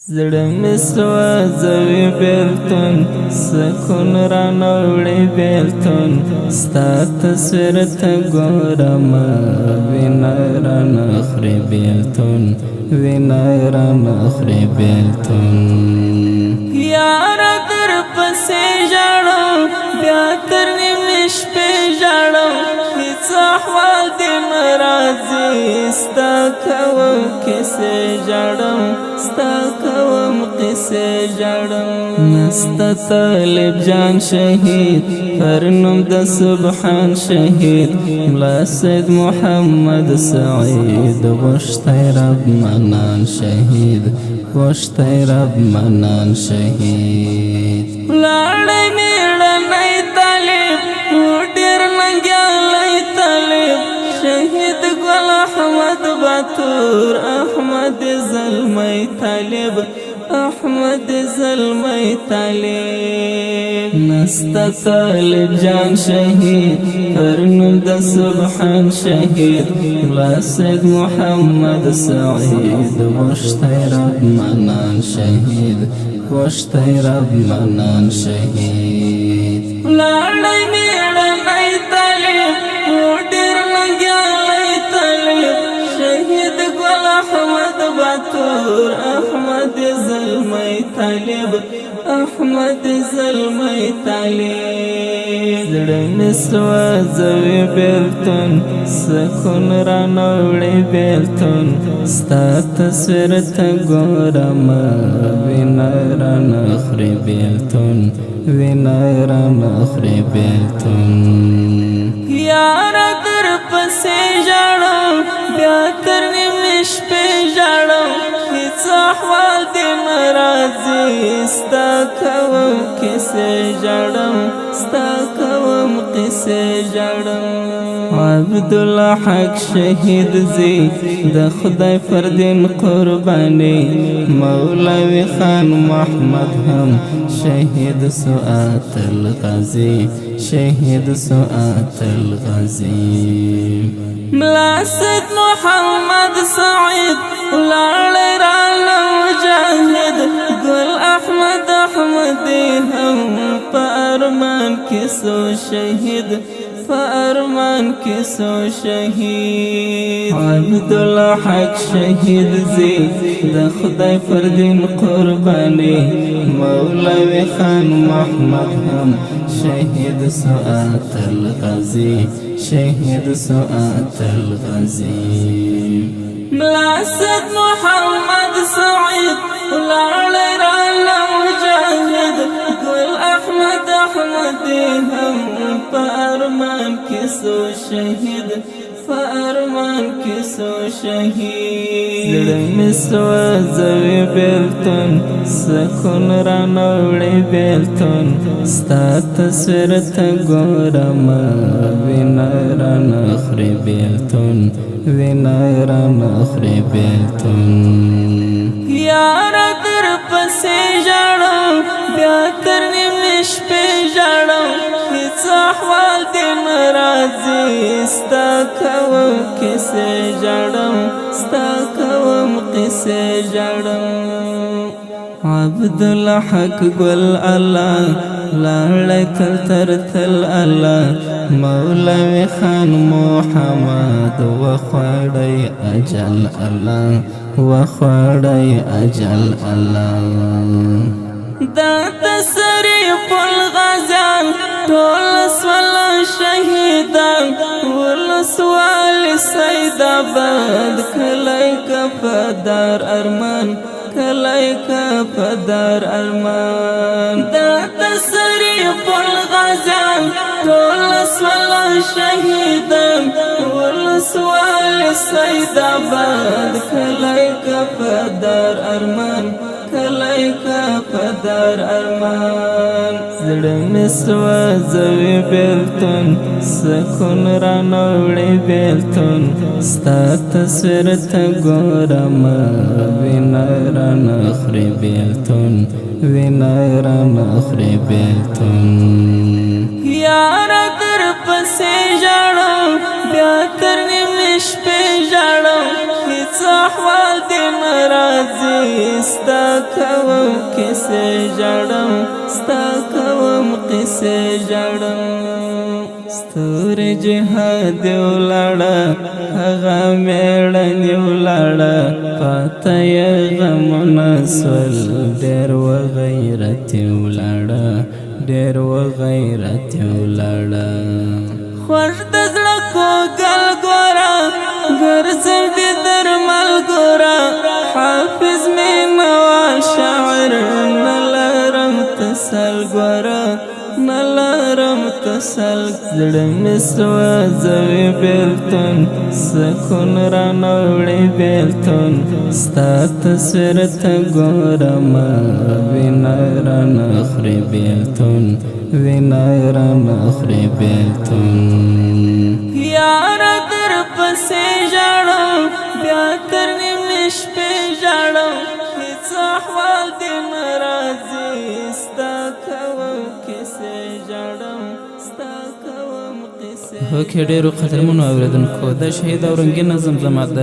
زړه مې سوځوي بېلتون سکون رانوړي بېلتون ستا تصویر ته ګورم وینه رانه خوري بېلتون وینه رانه خوري بېلتون یاره در پسې ژاړم بیا تر نیمې شپې ژاړم هېڅ احوال دې نه راځي ستا کوم کیسې ژاړم ستا کوم قصې ژاړم نسته طالب جان شهید پر نوم د سبحان شهید ملا سید محمد سعید غوښتی رب منان شهید غوښتی رب منان شهید لاړی میړنی طالب و ډېر ننګیالی طالب شهید ګل احمد باتور احمد زلمی طالب احمد زلمی طالب نسته طالب جان شهید پر نوم د سبحان شهید ملا سید محمد سعید غوښتی رب منان شهید غوښتی رب منان شهید لاړی میړنی طالب و ډېر ننګیالی طالب شهید ګل احمد باتور احمد زلمی طالب احمد زلمی طالب زړه مې سوځوي بېلتون سکون رانوړي بېلتون ستا تصویر ته ګورم وینه رانه خوري بېلتون وینه رانه خوري بېلتون یاره در پسې ژاړم بیا تر نیمې شپې ژاړم هېڅ احوال دې نه راځي ستا کوم کیسې ژاړم ستا کوم قصې ژاړم عبدالحق شهید زی د خدای پر دین قربانی مولوی خان محمد هم شهید سعات الغازی شهید سعات الغازی ملا سید محمد سعید لاړی راله مجاهد ګل احمد احمدی هم په ارمان کې سو شهید په ارمان کې سو شهید عبدالحق شهید زی د خدای پر دین قربانی مولوی خان محمد هم شهید سعات الغازی شهید سعات الغازی ملا سید محمد سعید لاړی راله مجاهد ګل احمد احمدی هم په ارمان کې سو شهید په ارمان کې سو شهید زړه مې سوځوي بېلتون سکون رانوړي بېلتون ستا تصویر ته ګورم وینه رانه خوري بېلتون وینه رانه خوري بېلتون یاره در پسې ژاړم بیا تر نیمې شپې ژاړم هېڅ احوال دې نه راځي ستا کوم کیسې ژاړم ستا کوم قصې ژاړم عبدالحق ګل الله لاړی تل تر تل الله مولوی خان محمد وخوړی اجل الله وخوړی اجل الله دا تسریف الغازیان ټول سول شهیدان ولسوال سید آباد کلی کفدار ارمان کلی کفدار ارمان دا تسریف الغازیان ټول سول شهیدان ولسوال سید آباد کلی کفدار ارمان کلی کفدار ارمان زړه مې سوځوي بېلتون سکون رانوړي بېلتون ستا تصویر ته ګورم وینه رانه خوري بېلتون وینه رانه خوري بېلتون یاره در پسې ژاړم بیا تر نیمې شپې ژاړم هېڅ احوال دې نه راځي ستا کوم کیسې ژړم ستا کوم قیسې ژړم ستوري جهاد ولاړه هغه میړنې ولاړه پاته یې غمونه سول ډېر وغیرتي ولاړه ډېر وغیرتي ولاړه خوږ د زړه کوګل ګوره ګرځېدې درمل ګوره حافظ مینوال شاعر نه لرم تسل ګوره نه لرم تسل زړه مې سوځوي بېلتون سکون رانه وړي بېلتون ستا تصویر ته ګورم وینه رانه خوري بېلتون وینه رانه خوري بېلتون یاره در پسې ژاړم بیا تر نیمې شپې ژاړم هېڅ احوال دې نه راځي ستا کوم کیسې ژاړم ستا کوم قیسې. هوکې ډېرو قدرمنو اورېدونکو دا شهید او رنګین نظم زما د